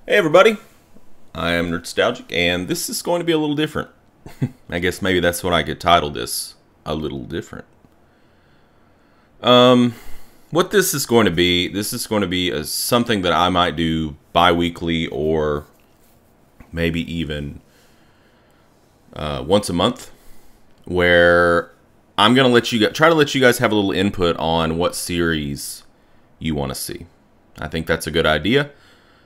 Hey everybody, I am Nerdstalgic, and this is going to be a little different. I guess maybe that's what I could title this, a little different. What this is going to be, something that I might do bi-weekly or maybe even once a month, where I'm going to try to let you guys have a little input on what series you want to see. I think that's a good idea.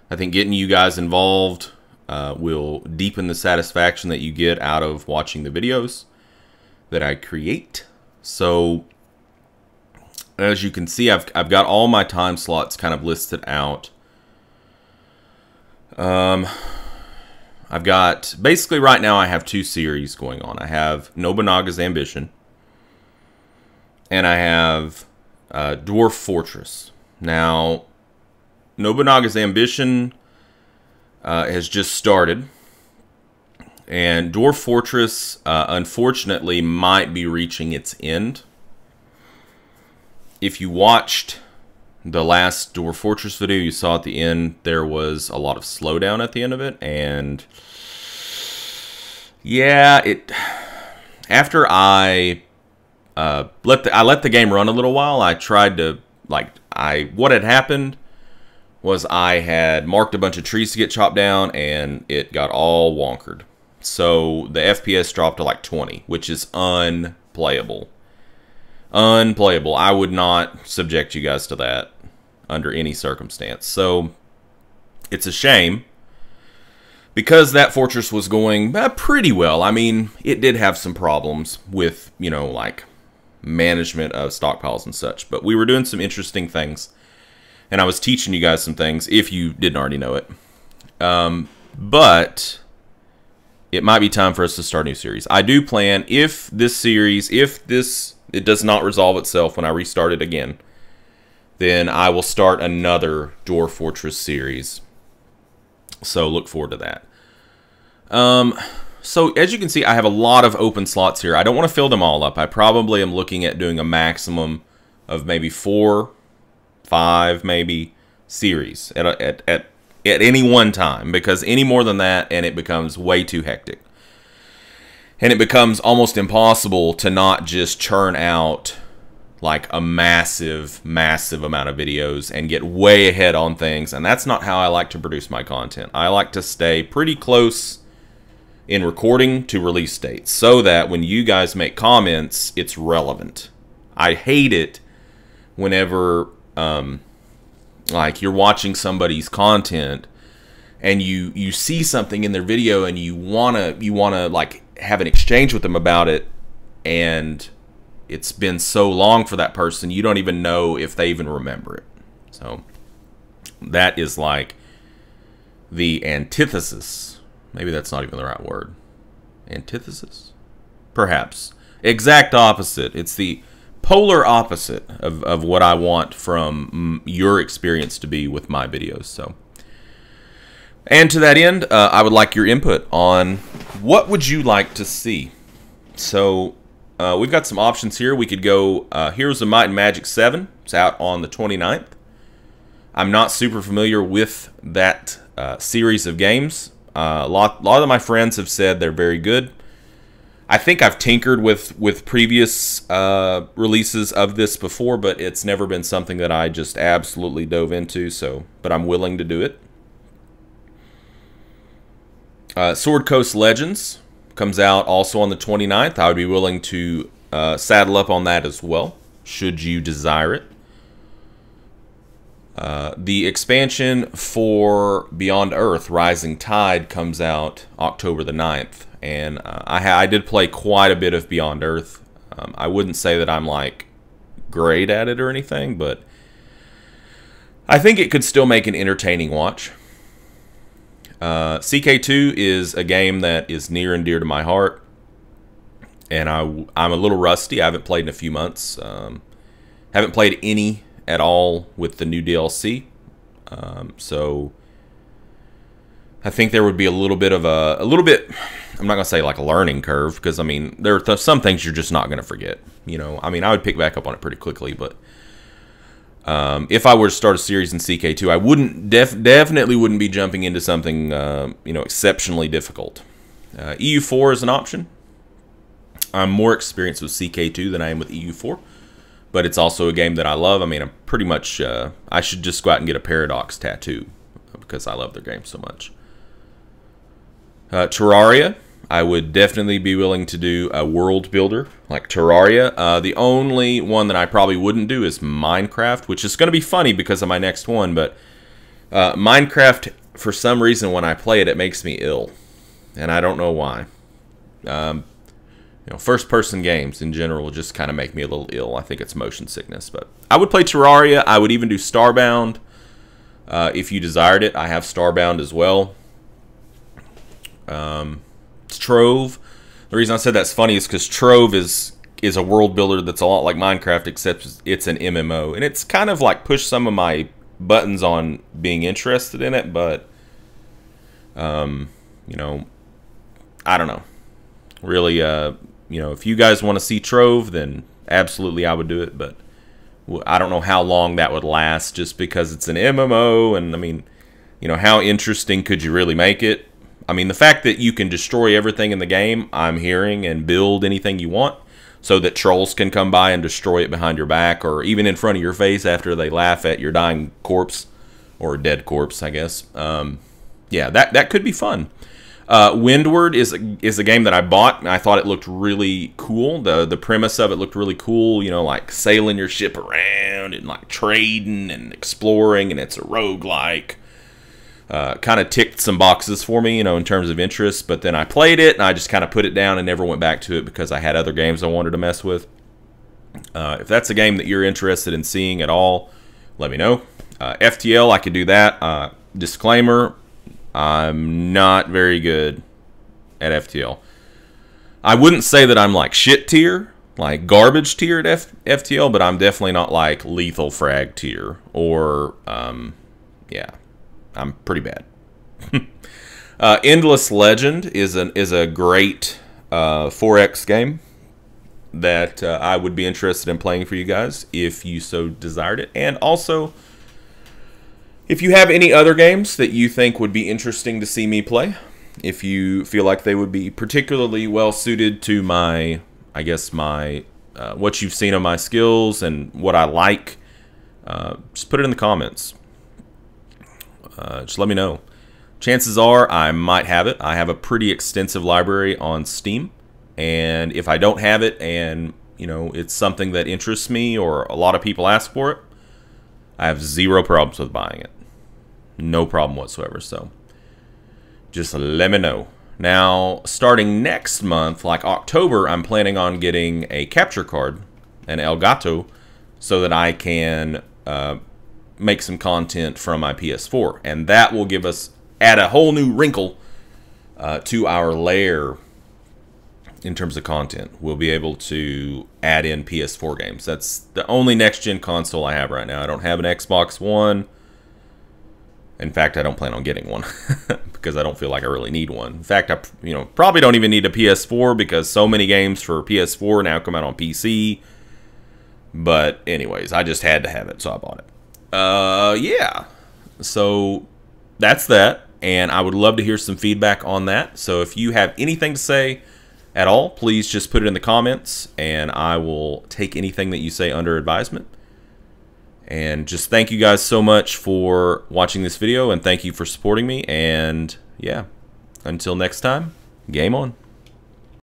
I think getting you guys involved will deepen the satisfaction that you get out of watching the videos that I create. So, as you can see, I've got all my time slots kind of listed out. I've got, basically right now I have two series going on. I have Nobunaga's Ambition, and I have Dwarf Fortress. Now, Nobunaga's Ambition has just started, and Dwarf Fortress unfortunately might be reaching its end. If you watched the last Dwarf Fortress video, you saw at the end there was a lot of slowdown at the end of it, and yeah, after I let the game run a little while, I tried to what had happened was I had marked a bunch of trees to get chopped down, and it got all wonkered. So the FPS dropped to like 20, which is unplayable. Unplayable. I would not subject you guys to that under any circumstance. So it's a shame, because that fortress was going pretty well. I mean, it did have some problems with, like management of stockpiles and such, but we were doing some interesting things. And I was teaching you guys some things, if you didn't already know it. But it might be time for us to start a new series. I do plan, if it does not resolve itself when I restart it again, then I will start another Dwarf Fortress series. So look forward to that. So as you can see, I have a lot of open slots here. I don't want to fill them all up. I probably am looking at doing a maximum of maybe 4, 5 maybe series at any one time, because any more than that and it becomes way too hectic, and it becomes almost impossible to not just churn out like a massive amount of videos and get way ahead on things. And that's not how I like to produce my content. I like to stay pretty close in recording to release dates, so that when you guys make comments, it's relevant. I hate it whenever like you're watching somebody's content and you see something in their video and you wanna like have an exchange with them about it, and it's been so long for that person you don't even know if they even remember it. So that is like the antithesis. Maybe that's not even the right word. Antithesis? Perhaps. Exact opposite. It's the polar opposite of what I want from your experience to be with my videos. So, and to that end, I would like your input on what would you like to see. So we've got some options here. We could go Heroes of Might and Magic 7. It's out on the 29th. I'm not super familiar with that series of games. A lot of my friends have said they're very good. I think I've tinkered with previous releases of this before, but it's never been something that I just absolutely dove into. So, but I'm willing to do it. Sword Coast Legends comes out also on the 29th. I would be willing to saddle up on that as well, should you desire it. The expansion for Beyond Earth, Rising Tide, comes out October the 9th. And I did play quite a bit of Beyond Earth. I wouldn't say that I'm like great at it or anything, but I think it could still make an entertaining watch. CK2 is a game that is near and dear to my heart, and I'm a little rusty. I haven't played in a few months. Haven't played any at all with the new DLC. So I think there would be a little bit, I'm not going to say like a learning curve, because I mean, there are some things you're just not going to forget. I mean, I would pick back up on it pretty quickly, but If I were to start a series in CK2, I wouldn't definitely wouldn't be jumping into something exceptionally difficult. EU4 is an option. I'm more experienced with CK2 than I am with EU4, but it's also a game that I love. I mean, I'm pretty much I should just go out and get a Paradox tattoo because I love their game so much. Terraria, I would definitely be willing to do a world builder like Terraria. The only one that I probably wouldn't do is Minecraft, which is going to be funny because of my next one, but Minecraft, for some reason, when I play it, it makes me ill, and I don't know why. First-person games in general just kind of make me a little ill. I think it's motion sickness, but I would play Terraria. I would even do Starbound if you desired it. I have Starbound as well. Trove. The reason I said that's funny is because Trove is a world builder that's a lot like Minecraft, except it's an MMO, and it's kind of like pushed some of my buttons on being interested in it, but I don't know. Really, if you guys want to see Trove, then absolutely I would do it, but I don't know how long that would last just because it's an MMO, and I mean, how interesting could you really make it? I mean, the fact that you can destroy everything in the game, I'm hearing, and build anything you want so that trolls can come by and destroy it behind your back or even in front of your face after they laugh at your dying corpse or dead corpse, I guess. Yeah, that could be fun. Windward is a game that I bought, and I thought it looked really cool. The premise of it looked really cool, like sailing your ship around and like trading and exploring, and it's a roguelike. Kind of ticked some boxes for me, in terms of interest, but then I played it and I just kind of put it down and never went back to it because I had other games I wanted to mess with. If that's a game that you're interested in seeing at all, let me know. FTL, I could do that. Disclaimer, I'm not very good at FTL. I wouldn't say that I'm like shit tier, like garbage tier at FTL, but I'm definitely not like lethal frag tier or, yeah. I'm pretty bad. Endless Legend is a great 4X game that I would be interested in playing for you guys if you so desired it. And also, if you have any other games that you think would be interesting to see me play, if you feel like they would be particularly well suited to my, I guess what you've seen of my skills and what I like, just put it in the comments. Just let me know. Chances are I might have it. I have a pretty extensive library on Steam, and if I don't have it and it's something that interests me or a lot of people ask for it, I have zero problems with buying it. No problem whatsoever. So just let me know. Now, starting next month, like October, I'm planning on getting a capture card, an Elgato, so that I can make some content from my PS4, and that will add a whole new wrinkle to our layer in terms of content. We'll be able to add in PS4 games. That's the only next-gen console I have right now. I don't have an Xbox One. In fact, I don't plan on getting one because I don't feel like I really need one. In fact, I probably don't even need a PS4 because so many games for PS4 now come out on PC. But anyways, I just had to have it, so I bought it. Yeah, so that's that, and I would love to hear some feedback on that. So if you have anything to say at all, please just put it in the comments, and I will take anything that you say under advisement. And just thank you guys so much for watching this video, and thank you for supporting me, and yeah, until next time, game on.